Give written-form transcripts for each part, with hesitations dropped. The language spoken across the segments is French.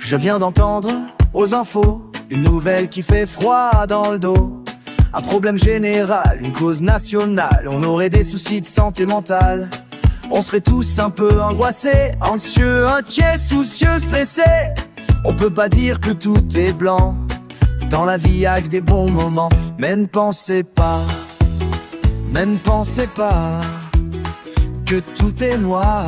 Je viens d'entendre aux infos une nouvelle qui fait froid dans le dos. Un problème général, une cause nationale. On aurait des soucis de santé mentale. On serait tous un peu angoissés, anxieux, inquiets, soucieux, stressés. On peut pas dire que tout est blanc. Dans la vie y'a que des bons moments. Mais ne pensez pas que tout est noir.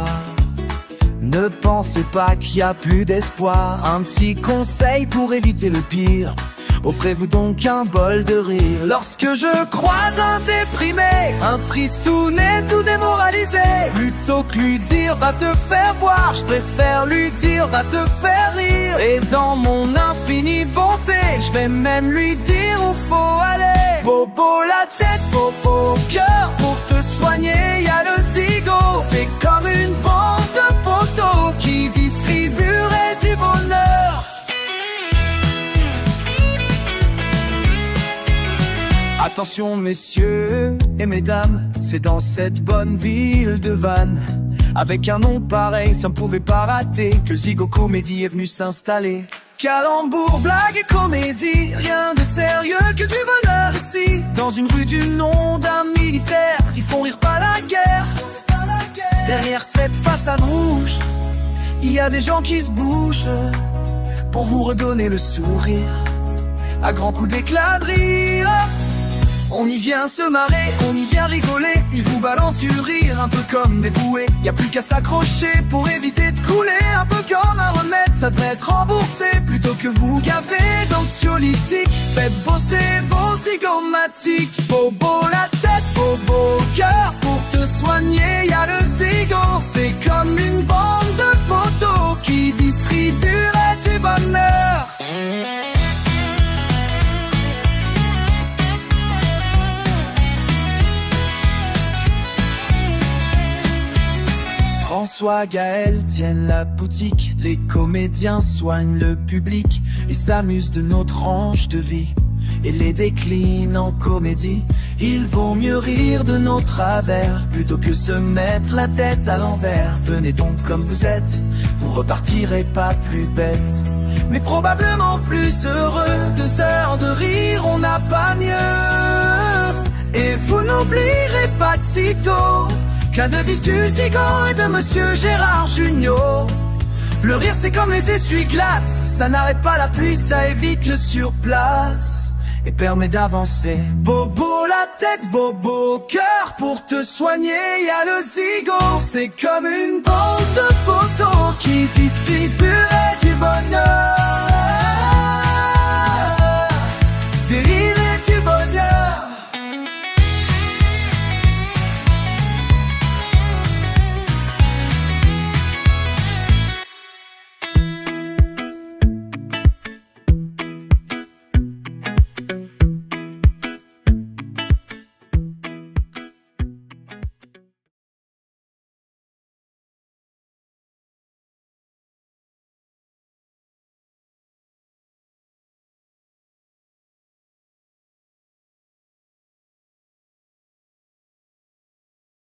Ne pensez pas qu'il y a plus d'espoir. Un petit conseil pour éviter le pire: offrez-vous donc un bol de rire. Lorsque je croise un déprimé, un tristounet tout démoralisé, plutôt que lui dire va te faire voir, je préfère lui dire va te faire rire. Et dans mon infinie bonté, je vais même lui dire où faut aller. Bobo la tête, bobo cœur, pour te soigner y'a le zigo. C'est comme une bande de poteaux qui distribuerait du bonheur. Attention messieurs et mesdames, c'est dans cette bonne ville de Vannes, avec un nom pareil, ça ne pouvait pas rater, que le Zigo Comédie est venu s'installer. Calembour, blague et comédie, rien de sérieux que du bonheur ici. Dans une rue du nom d'un militaire, ils font rire pas la guerre. Derrière cette façade rouge, il y a des gens qui se bougent pour vous redonner le sourire, à grands coups d'éclat de rire. On y vient se marrer, on y vient rigoler. Ils vous balancent du rire un peu comme des bouées. Y a plus qu'à s'accrocher pour éviter de couler. Un peu comme un remède, ça devrait être remboursé. Plutôt que vous gaver d'anxiolytiques, faites bosser vos zygomatiques. Bobo la tête, bobo cœur, pour te soigner y'a le zigo. C'est comme une bande de poteaux qui distribuerait du bonheur. François, Gaël tiennent la boutique, les comédiens soignent le public. Ils s'amusent de nos tranches de vie et les déclinent en comédie. Il vaut mieux rire de nos travers plutôt que se mettre la tête à l'envers. Venez donc comme vous êtes, vous repartirez pas plus bête, mais probablement plus heureux. 2 heures de rire, on n'a pas mieux. Et vous n'oublierez pas de sitôt qu'un devise du Zigo et de Monsieur Gérard Jugnot. Le rire c'est comme les essuie-glaces, ça n'arrête pas la pluie, ça évite le surplace et permet d'avancer. Bobo la tête, bobo cœur, pour te soigner y'a le Zigo. C'est comme une bande de poteaux qui distribue